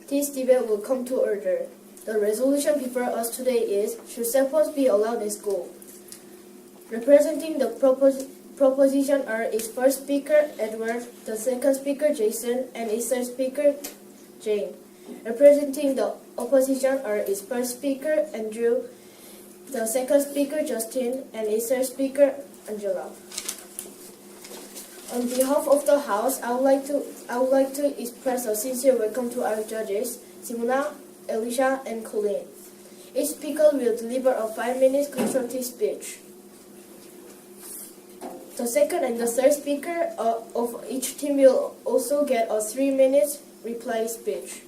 This debate will come to order. The resolution before us today is, should cell phones be allowed in school? Representing the proposition are its first speaker, Edward, the second speaker, Jason, and its third speaker, Jane. Representing the opposition are its first speaker, Andrew, the second speaker, Justin, and its third speaker, Angela. On behalf of the House, I would like to express a sincere welcome to our judges, Simona, Elisha, and Colleen. Each speaker will deliver a 5-minute constructive speech. The second and the third speaker of each team will also get a 3-minute reply speech.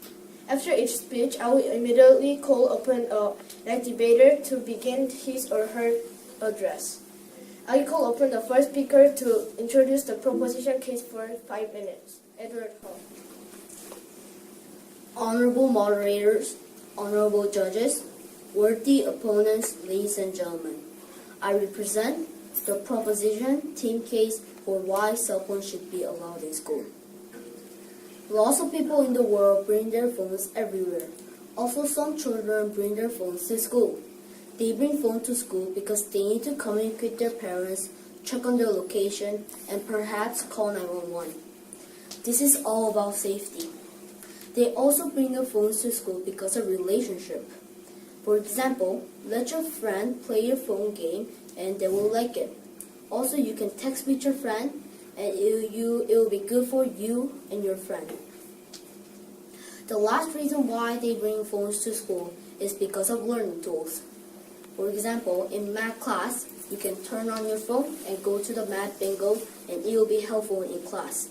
After each speech, I will immediately call upon a next debater to begin his or her address. I call upon the first speaker to introduce the proposition case for 5 minutes. Edward Hall. Honorable moderators, honorable judges, worthy opponents, ladies and gentlemen, I represent the proposition team case for why cell phones should be allowed in school. Lots of people in the world bring their phones everywhere. Also, some children bring their phones to school. They bring phones to school because they need to communicate with their parents, check on their location, and perhaps call 911. This is all about safety. They also bring their phones to school because of relationship. For example, let your friend play your phone game and they will like it. Also, you can text with your friend and it will be good for you and your friend. The last reason why they bring phones to school is because of learning tools. For example, in math class, you can turn on your phone and go to the math bingo and it will be helpful in class.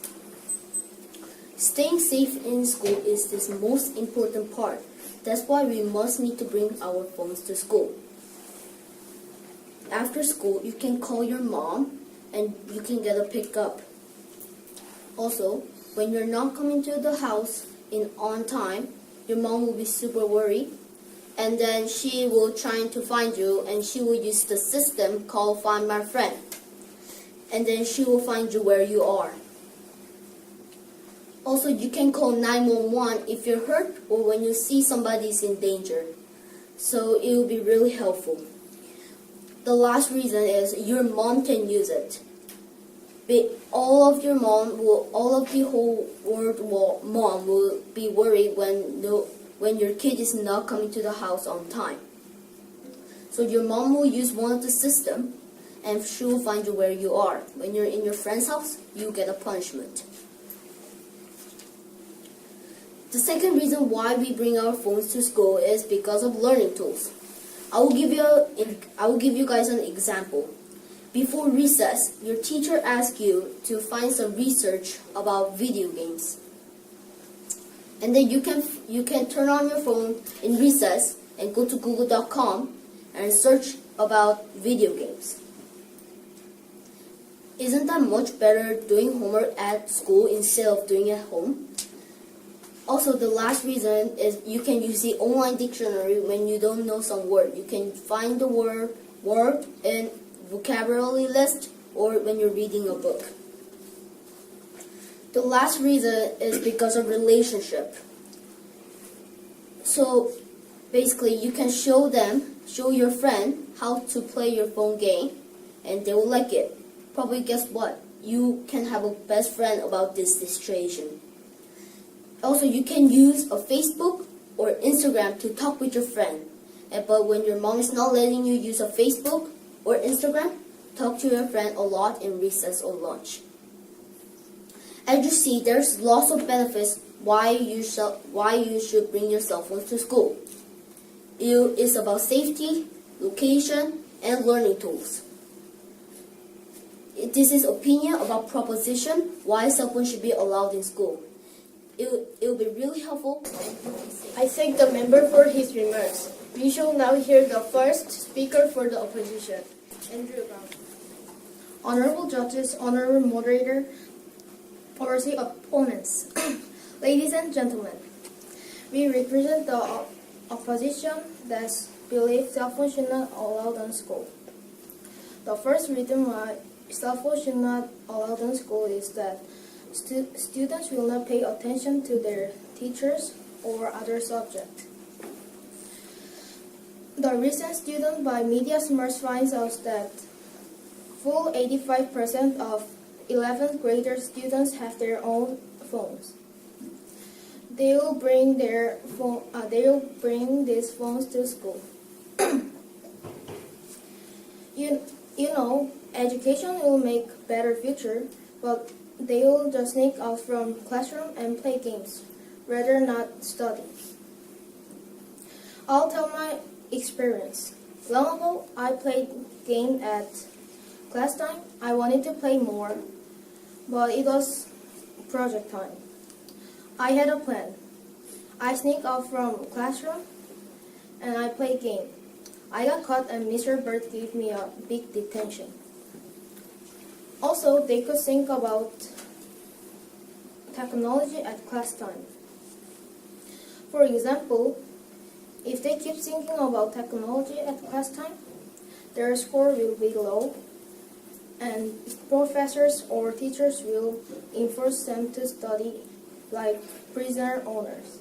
Staying safe in school is the most important part. That's why we must need to bring our phones to school. After school, you can call your mom and you can get a pickup. Also, when you're not coming to the house on time, your mom will be super worried. And then she will try to find you and she will use the system called Find My Friend. And then she will find you where you are. Also, you can call 911 if you're hurt or when you see somebody is in danger. So it will be really helpful. The last reason is your mom can use it. All of the whole world mom will be worried when your kid is not coming to the house on time. So your mom will use one of the system and she will find you where you are. When you're in your friend's house, you get a punishment. The second reason why we bring our phones to school is because of learning tools. I will give you guys an example. Before recess, your teacher asks you to find some research about video games. And then you can turn on your phone in recess and go to google.com and search about video games. Isn't that much better doing homework at school instead of doing it at home? Also, the last reason is you can use the online dictionary when you don't know some word. You can find the word in vocabulary list or when you're reading a book. The last reason is because of relationship. So basically you can show your friend how to play your phone game and they will like it. Probably guess what? You can have a best friend about this situation. Also, you can use a Facebook or Instagram to talk with your friend. But when your mom is not letting you use a Facebook or Instagram, talk to your friend a lot in recess or lunch. As you see, there's lots of benefits why you should bring your cell phones to school. It's about safety, location, and learning tools. This is opinion about proposition why cell phones should be allowed in school. It will be really helpful. I thank the member for his remarks. We shall now hear the first speaker for the opposition, Andrew Brown. Honorable judges, honorable moderator, policy opponents, ladies and gentlemen, we represent the opposition that believes cell phones should not allowed in school. The first reason why cell phones should not allowed in school is that students will not pay attention to their teachers or other subject. The recent Student by Media Smarts finds out that full 85% of 11th grader students have their own phones. They will bring these phones to school. You know, education will make better future, but they will just sneak out from classroom and play games, rather not study. I'll tell my experience. Long ago, I played game at class time. I wanted to play more, but it was project time. I had a plan. I sneak out from classroom and I played game. I got caught and Mr. Bird gave me a big detention. Also, they could think about technology at class time. For example, if they keep thinking about technology at class time, their score will be low, and professors or teachers will enforce them to study like prisoner owners.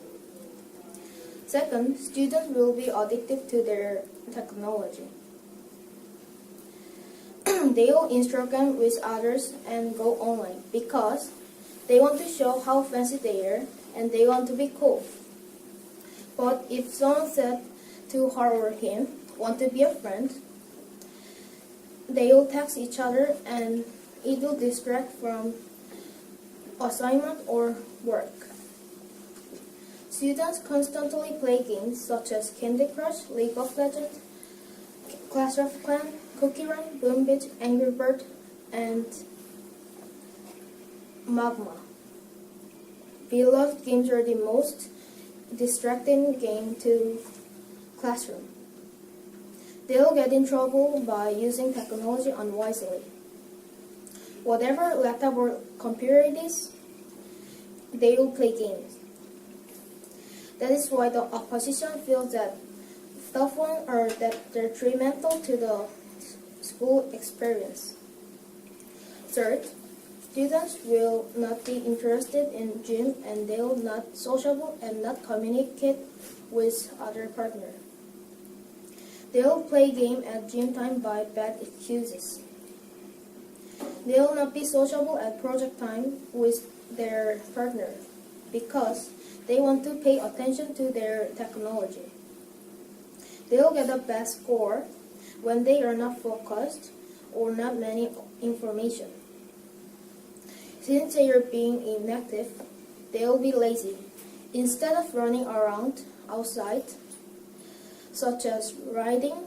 Second, students will be addicted to their technology. They will Instagram with others and go online because they want to show how fancy they are and they want to be cool. But if someone said to her or him, want to be a friend, they will text each other and it will distract from assignment or work. Students constantly play games such as Candy Crush, League of Legends, Clash of Clans, Cookie Run, Boom Beach, Angry Bird, and Magma. Beloved games are the most distracting game to classroom. They'll get in trouble by using technology unwisely. Whatever laptop or computer it is, they will play games. That is why the opposition feels that cell phones are detrimental to the school experience. Third, students will not be interested in gym and they will not sociable and not communicate with other partners. They will play game at gym time by bad excuses. They will not be sociable at project time with their partner because they want to pay attention to their technology. They will get a bad score when they are not focused or not many information. Since they are being inactive, they will be lazy. Instead of running around outside, such as riding,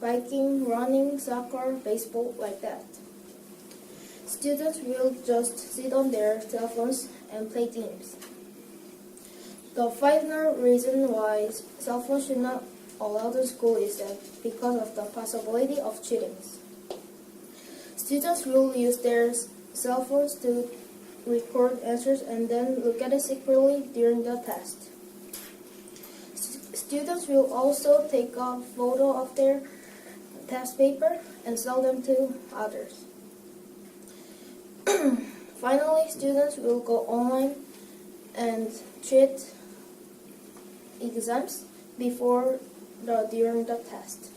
biking, running, soccer, baseball, like that, students will just sit on their cell phones and play games. The final reason why cell phones should not allowed in school is that because of the possibility of cheating. Students will use their cell phones to record answers and then look at it secretly during the test. Students will also take a photo of their test paper and sell them to others. Finally, students will go online and cheat exams during the test.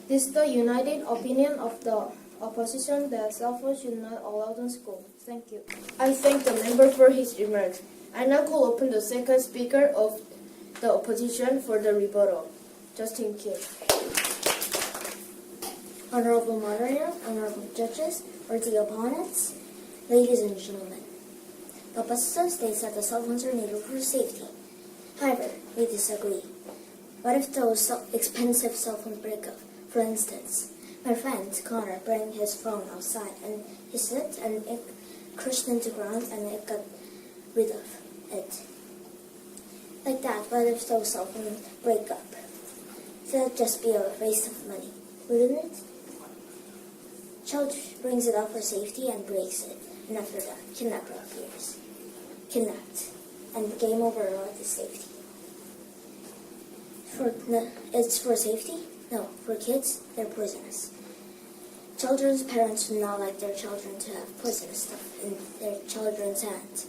This is the united opinion of the opposition that cell phones should not allowed in school. Thank you. I thank the member for his remarks. I now call upon the second speaker of the opposition for the rebuttal, Justin Kim. Honorable moderator, honorable judges, worthy opponents, ladies and gentlemen. The opposition states that the cell phones are needed for safety. However, we disagree. What if those expensive cell phones break up? For instance, my friend Connor brought his phone outside and he slipped and it crashed into the ground and it got rid of it. Like that, what if those cell phones break up? That would just be a waste of money, wouldn't it? Child brings it up for safety and breaks it, and after that, kidnapper appears. Kidnapped, and game over with the safety. It's for safety? No, for kids, they're poisonous. Children's parents do not like their children to have poisonous stuff in their children's hands.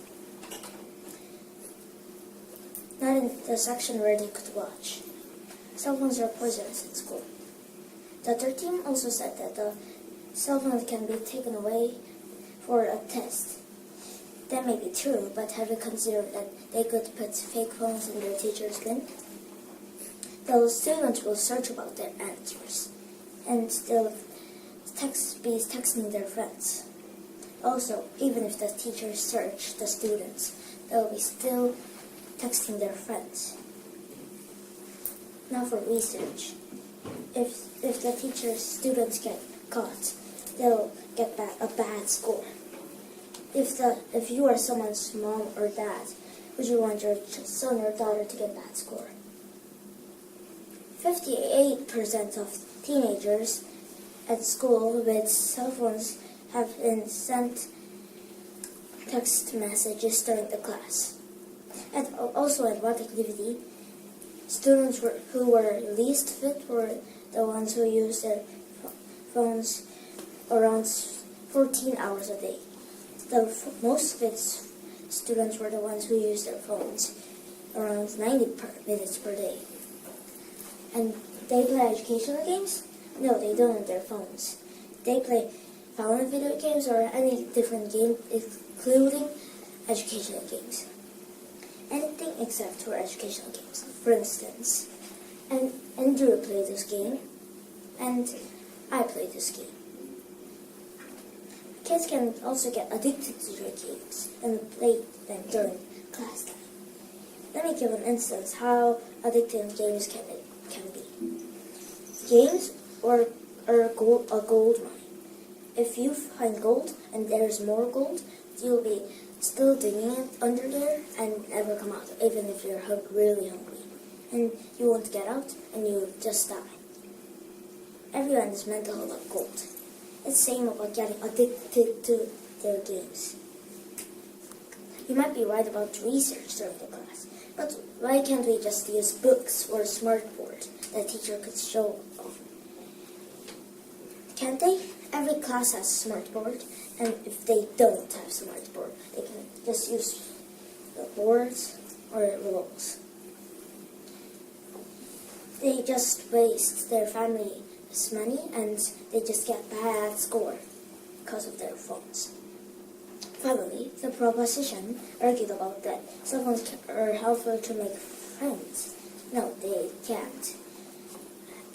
not in the section where they could watch. Cell phones are poisonous in school. The third team also said that the cell phone can be taken away for a test. That may be true, but have you considered that they could put fake phones in their teacher's bin? The students will search about their answers, and they'll be texting their friends. Also, even if the teachers search the students, they'll be still texting their friends. Now for research. If the teacher's students get caught, they'll get a bad score. If you are someone's mom or dad, would you want your son or daughter to get a bad score? 58% of teenagers at school with cell phones have been sent text messages during the class. And also at one activity, students who were least fit were the ones who used their phones around 14 hours a day. The most fit students were the ones who used their phones around 90 minutes per day. And they play educational games? No, they don't on their phones. They play phone video games or any different game, including educational games. Anything except for educational games. For instance, and Andrew played this game, and I played this game. Kids can also get addicted to their games and play them during class time. Let me give an instance how addictive games can be. Games are a gold mine. If you find gold and there's more gold, you'll be still digging it under there and never come out, even if you're really hungry. And you won't get out and you'll just die. Everyone is mental about gold. It's same about getting addicted to their games. You might be right about research during the class, but why can't we just use books or smartboard that teacher could show off? Can't they? Every class has a smartboard, and if they don't have smartboard, they can just use the boards or rules. They just waste their family's money, and they just get bad score because of their phones. Finally, the proposition argued about that cell phones are helpful to make friends. No, they can't.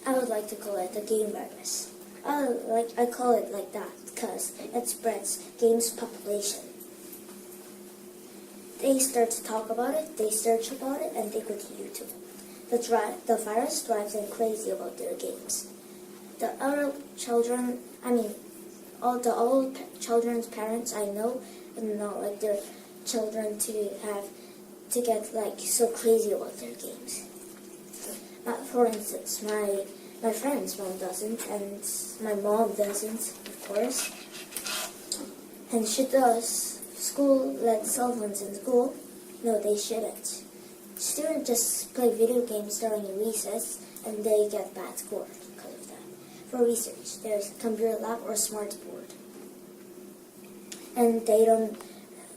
I would like to call it a game virus. I call it like that because it spreads games population. They start to talk about it, they search about it, and they go to YouTube. The virus drives them crazy about their games. The other children, all the old children's parents I know, and not like their children to get like so crazy about their games. For instance, my friend's mom doesn't, and my mom doesn't, of course. And she does. School let cell phones in school? No, they shouldn't. Students just play video games during recess, and they get bad scores because of that. For research, there's a computer lab or smart board. And they don't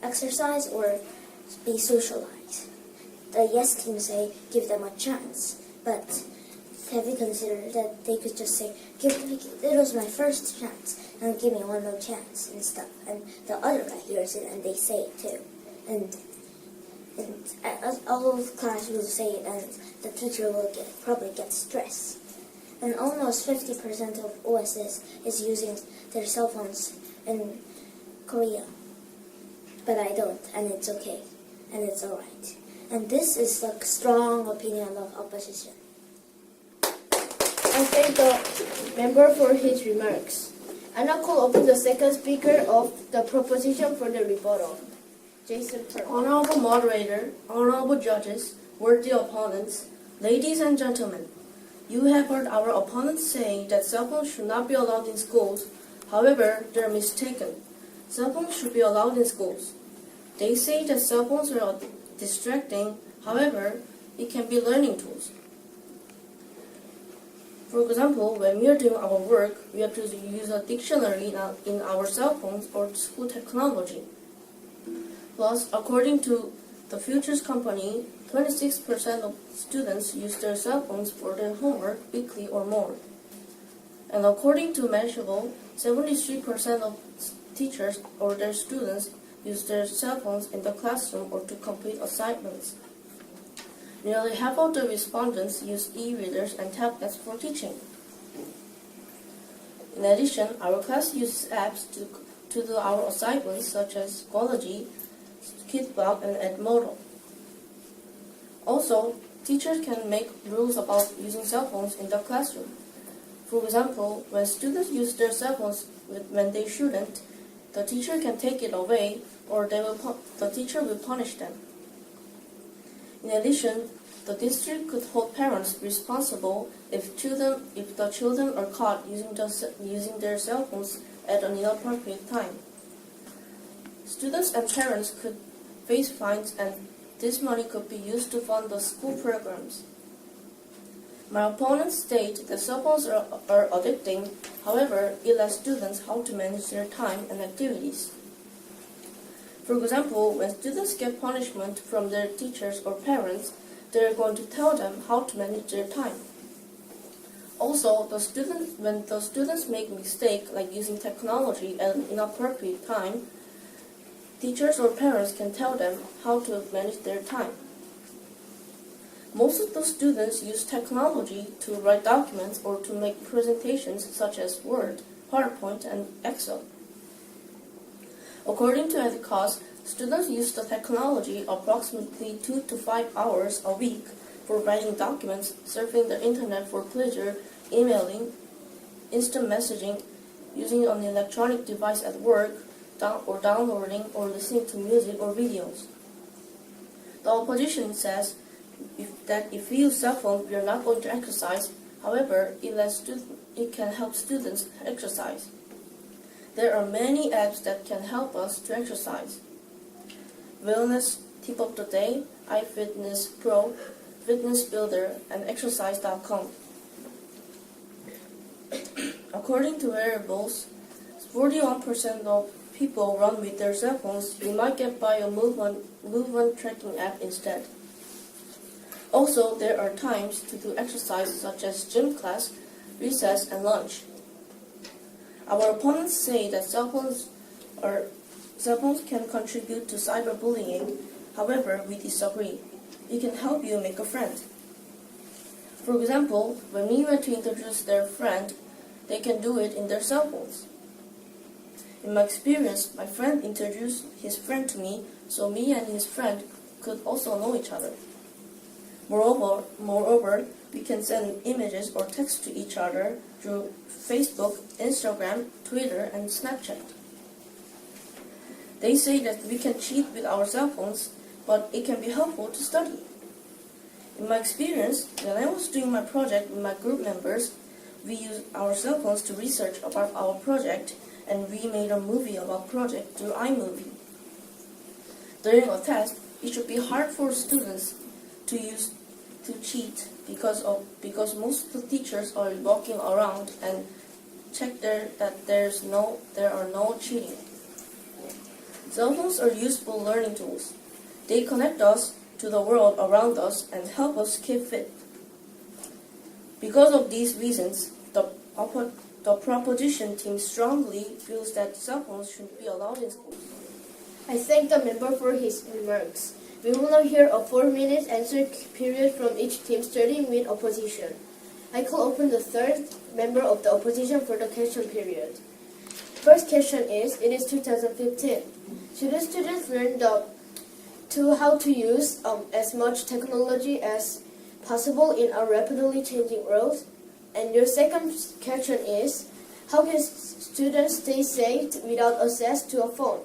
exercise or be socialized. The yes team say give them a chance, but have you considered that they could just say, it was my first chance, and give me one more chance and stuff. And the other guy hears it and they say it too. And all of class will say it, and the teacher will probably get stressed. And almost 50% of OSS is using their cell phones in Korea. But I don't, and it's okay, and it's alright. And this is the strong opinion of opposition. I thank the member for his remarks. I now call upon the second speaker of the proposition for the rebuttal. Jason Perk. Honorable moderator, honorable judges, worthy opponents, ladies and gentlemen, you have heard our opponents saying that cell phones should not be allowed in schools. However, they are mistaken. Cell phones should be allowed in schools. They say that cell phones are distracting. However, it can be learning tools. For example, when we are doing our work, we have to use a dictionary in our cell phones or school technology. Plus, according to the Futures Company, 26% of students use their cell phones for their homework weekly or more. And according to Mashable, 73% of teachers or their students use their cell phones in the classroom or to complete assignments. Nearly half of the respondents use e-readers and tablets for teaching. In addition, our class uses apps to do our assignments such as Schoology, KidBlock, and Edmodo. Also, teachers can make rules about using cell phones in the classroom. For example, when students use their cell phones when they shouldn't, the teacher can take it away or the teacher will punish them. In addition, the district could hold parents responsible if the children are caught using their cell phones at an inappropriate time. Students and parents could face fines, and this money could be used to fund the school programs. My opponents state that cell phones are addicting. However, it lets students how to manage their time and activities. For example, when students get punishment from their teachers or parents, they are going to tell them how to manage their time. Also, when the students make mistake like using technology at an inappropriate time, teachers or parents can tell them how to manage their time. Most of the students use technology to write documents or to make presentations such as Word, PowerPoint, and Excel. According to EDCAS, students use the technology approximately 2 to 5 hours a week for writing documents, surfing the internet for pleasure, emailing, instant messaging, using an electronic device at work, or downloading or listening to music or videos. The opposition says that if we use cell phones, we are not going to exercise. However, it can help students exercise. There are many apps that can help us to exercise. Wellness Tip of the Day, iFitness Pro, Fitness Builder, and Exercise.com. According to Wearables, 41% of people run with their cell phones. You might get by a movement tracking app instead. Also, there are times to do exercise such as gym class, recess, and lunch. Our opponents say that cell phones can contribute to cyberbullying. However, we disagree. It can help you make a friend. For example, when we want to introduce their friend, they can do it in their cell phones. In my experience, my friend introduced his friend to me, so me and his friend could also know each other. Moreover, we can send images or text to each other through Facebook, Instagram, Twitter, and Snapchat. They say that we can cheat with our cell phones, but it can be helpful to study. In my experience, when I was doing my project with my group members, we used our cell phones to research about our project, and we made a movie about project through iMovie. During a test, it should be hard for students to cheat because most of the teachers are walking around and check that there are no cheating. Cell phones are useful learning tools. They connect us to the world around us and help us keep fit. Because of these reasons, the proposition team strongly feels that cell phones should be allowed in schools. I thank the member for his remarks. We will now hear a 4-minute answer period from each team starting with opposition. I call open the third member of the opposition for the question period. First question is, it is 2015. Should the students learn how to use as much technology as possible in our rapidly changing world? And your second question is, how can students stay safe without access to a phone?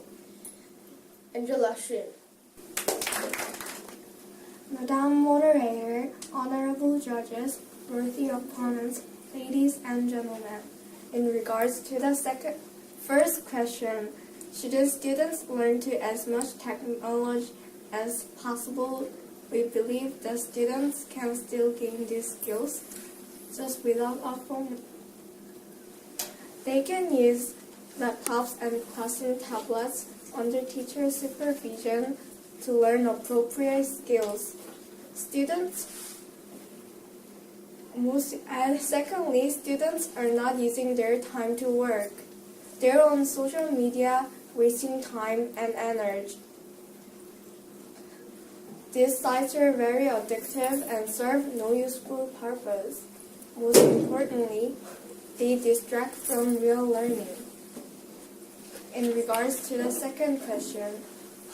Angela Shin. Madam Moderator, Honorable Judges, worthy opponents, ladies and gentlemen. In regards to the first question, should the students learn to as much technology as possible? We believe the students can still gain these skills just without a phone. They can use laptops and classroom tablets under teacher supervision to learn appropriate skills. Secondly, students are not using their time to work. They're on social media, wasting time and energy. These sites are very addictive and serve no useful purpose. Most importantly, they distract from real learning. In regards to the second question,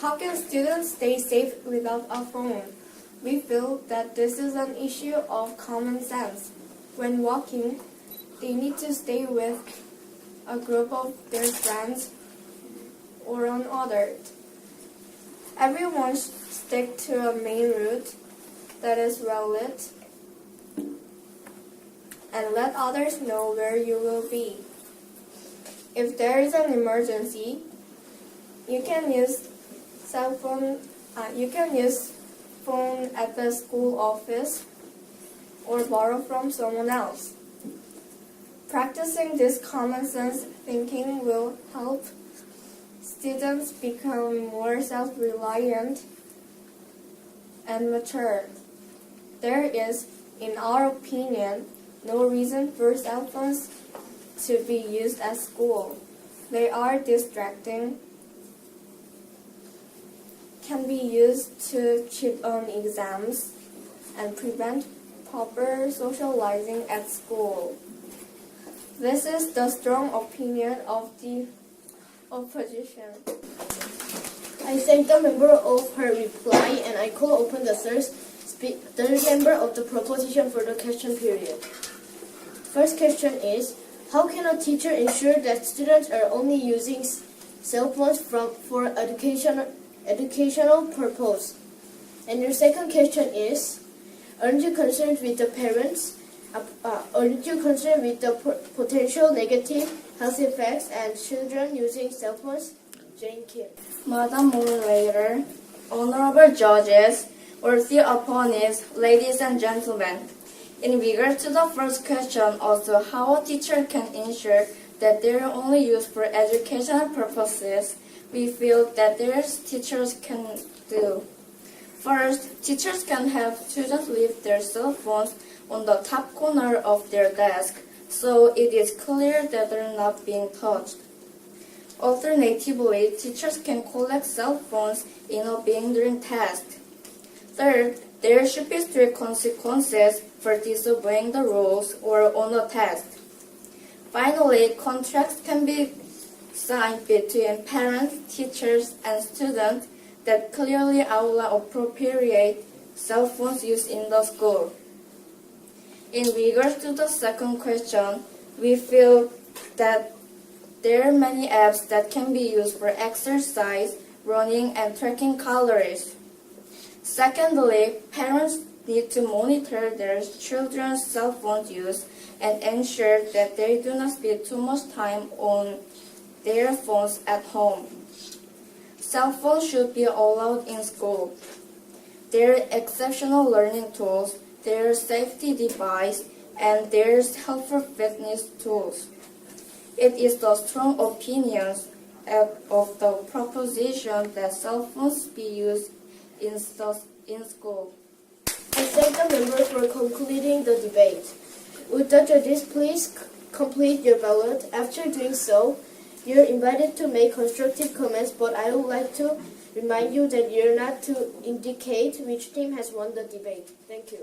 how can students stay safe without a phone? We feel that this is an issue of common sense. When walking, they need to stay with a group of their friends or on others. Everyone should stick to a main route that is well lit and let others know where you will be. If there is an emergency, you can use phone at the school office or borrow from someone else. Practicing this common sense thinking will help students become more self-reliant and mature. There is, in our opinion, no reason for cell phones to be used at school. They are distracting, can be used to cheat on exams, and prevent proper socializing at school. This is the strong opinion of the opposition. I thank the member of her reply, and I call upon the third member of the proposition for the question period. First question is, how can a teacher ensure that students are only using cell phones for educational purpose? And your second question is, aren't you concerned with the parents? Aren't you concerned with the potential negative health effects and children using cell phones? Jane Kim. Madam Moderator, honorable judges, worthy opponents, ladies and gentlemen. In regard to the first question, also how a teacher can ensure that they are only used for educational purposes, we feel that teachers can do. First, teachers can have students leave their cell phones on the top corner of their desk, so it is clear that they're not being touched. Alternatively, teachers can collect cell phones in obeying during tests. Third, there should be strict consequences for disobeying the rules or on a test. Finally, contracts can be signed between parents, teachers, and students that clearly outline appropriate cell phones used in the school. In regards to the second question, we feel that there are many apps that can be used for exercise, running, and tracking calories. Secondly, parents need to monitor their children's cell phone use and ensure that they do not spend too much time on their phones at home. Cell phones should be allowed in school. They are exceptional learning tools, they are safety device, and they are helpful fitness tools. It is the strong opinions of the proposition that cell phones be used in school. I thank the member for concluding the debate. Would the judges please complete your ballot? After doing so, you're invited to make constructive comments, but I would like to remind you that you're not to indicate which team has won the debate. Thank you.